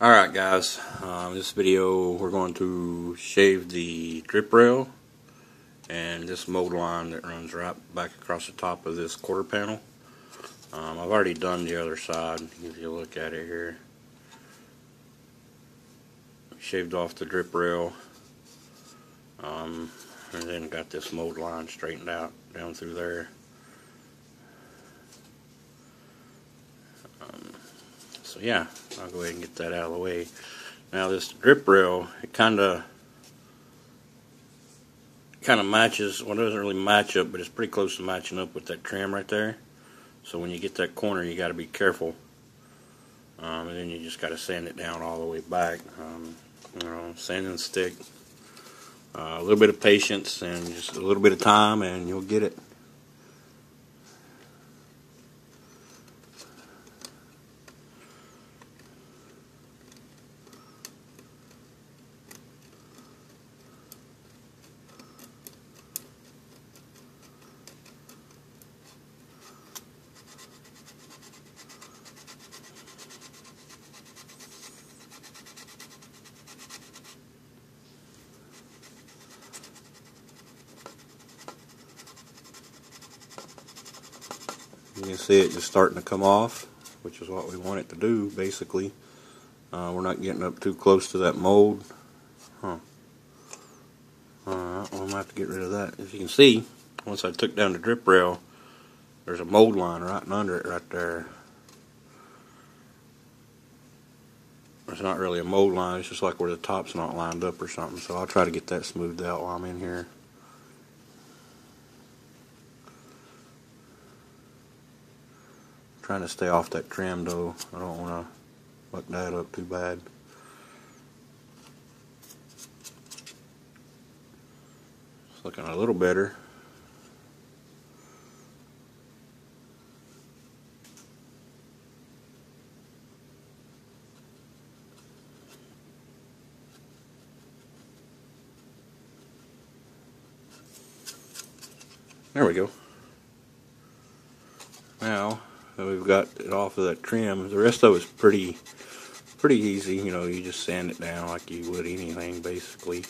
Alright guys, in this video we're going to shave the drip rail and this mold line that runs right back across the top of this quarter panel. I've already done the other side. If you look at it here, shaved off the drip rail and then got this mold line straightened out down through there. So yeah, I'll go ahead and get that out of the way. Now this drip rail, it kind of matches, well, it doesn't really match up, but it's pretty close to matching up with that trim right there. So when you get that corner, you got to be careful, and then you just got to sand it down all the way back. Sanding stick, a little bit of patience and just a little bit of time, and you'll get it. You can see it just starting to come off, which is what we want it to do, basically. We're not getting up too close to that mold. Alright, well, I'm going to have to get rid of that. As you can see, once I took down the drip rail, there's a mold line right under it right there. It's not really a mold line, it's just like where the top's not lined up or something. So I'll try to get that smoothed out while I'm in here. Trying to stay off that trim though. I don't want to fuck that up too bad. It's looking a little better. There we go. Now we've got it off of that trim. The rest of it's pretty easy. You know, you just sand it down like you would anything, basically.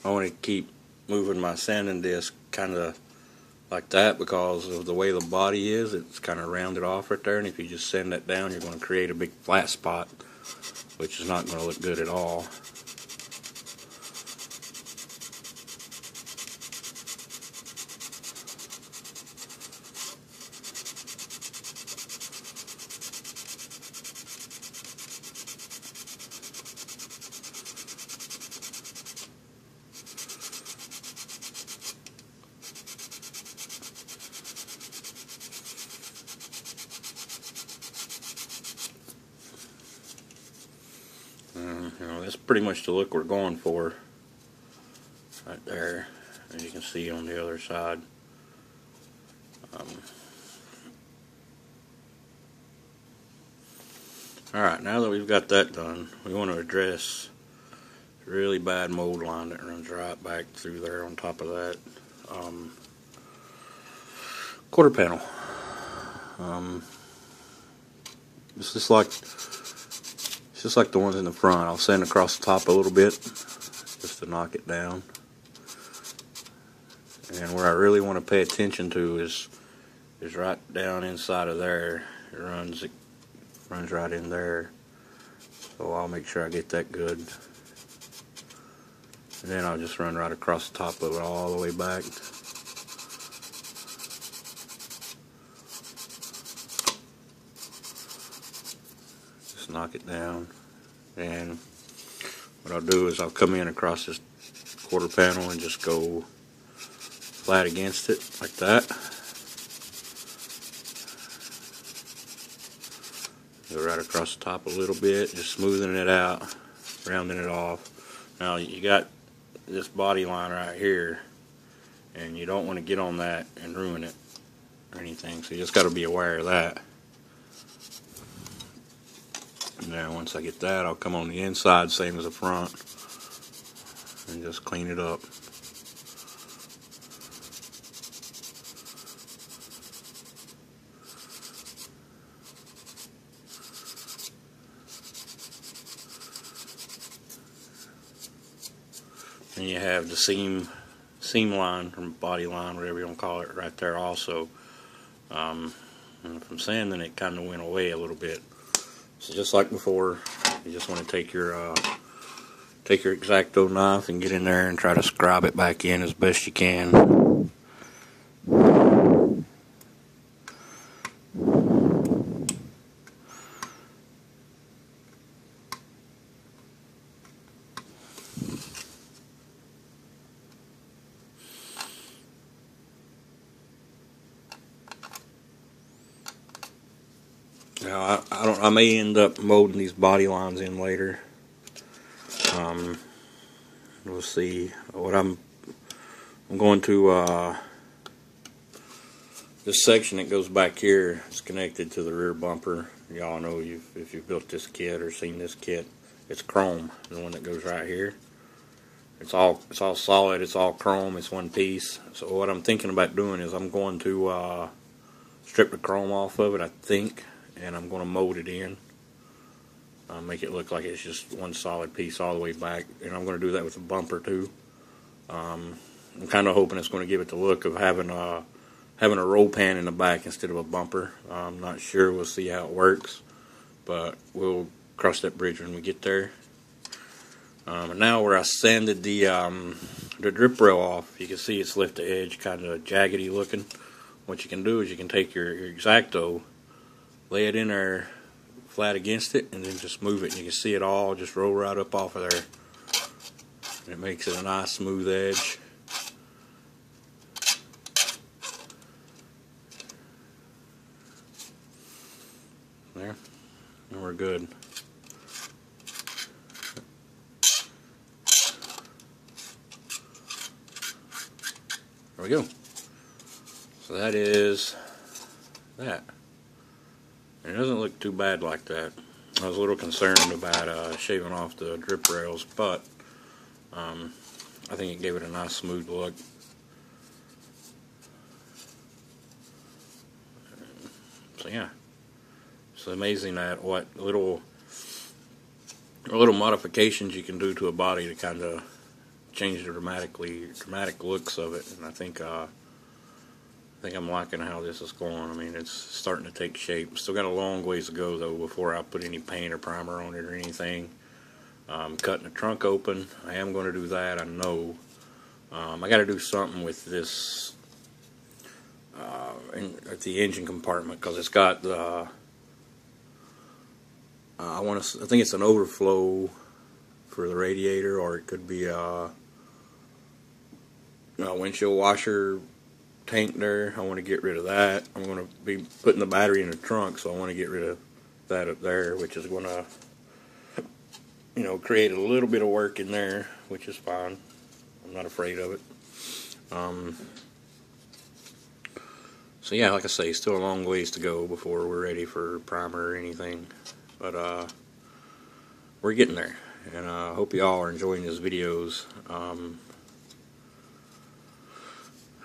I want to keep moving my sanding disc kind of like that because of the way the body is. It's kind of rounded off right there, and if you just sand that down, you're going to create a big flat spot, which is not going to look good at all. That's pretty much the look we're going for right there, as you can see on the other side. Alright, now that we've got that done, we want to address the really bad mold line that runs right back through there on top of that quarter panel. It's just like the ones in the front. I'll sand across the top a little bit just to knock it down. And where I really want to pay attention to is right down inside of there. It runs right in there. So I'll make sure I get that good. And then I'll just run right across the top of it all the way back. Knock it down, and what I'll do is I'll come in across this quarter panel and just go flat against it like that. Go right across the top a little bit, just smoothing it out, rounding it off. Now you got this body line right here, and you don't want to get on that and ruin it or anything, so you just got to be aware of that. Now once I get that, I'll come on the inside, same as the front, and just clean it up. And you have the seam line, or body line, whatever you want to call it, right there also. And from sanding, it kind of went away a little bit. So just like before, you just want to take your X-Acto knife and get in there and try to scribe it back in as best you can. Now I may end up molding these body lines in later. We'll see. What I'm going to this section that goes back here is connected to the rear bumper. Y'all know if you've built this kit or seen this kit, it's chrome. The one that goes right here. It's all solid. It's all chrome. It's one piece. So what I'm thinking about doing is I'm going to strip the chrome off of it, I think, and I'm going to mold it in. Make it look like it's just one solid piece all the way back, and I'm going to do that with the bumper too. I'm kind of hoping it's going to give it the look of having a roll pan in the back instead of a bumper. I'm not sure. We'll see how it works, but we'll cross that bridge when we get there. And now where I sanded the drip rail off, you can see it's left the edge kind of jaggedy looking. What you can do is you can take your X-Acto, lay it in there flat against it, and then just move it, and you can see it all just roll right up off of there. And it makes it a nice smooth edge. There, and we're good. There we go. So that is that. And it doesn't look too bad like that. I was a little concerned about shaving off the drip rails, but I think it gave it a nice smooth look. So yeah, it's amazing at what little modifications you can do to a body to kind of change the dramatic looks of it. And I think I'm liking how this is going. I mean, it's starting to take shape. Still got a long ways to go though before I put any paint or primer on it or anything. Cutting the trunk open, I am going to do that, I know. I got to do something with this at the engine compartment, because it's got the I think it's an overflow for the radiator, or it could be a windshield washer tank there. I want to get rid of that. I'm going to be putting the battery in the trunk, so I want to get rid of that up there, which is going to create a little bit of work in there, which is fine. I'm not afraid of it. So yeah, like I say, still a long ways to go before we're ready for primer or anything, but we're getting there, and I hope y'all are enjoying these videos.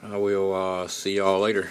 I will see y'all later.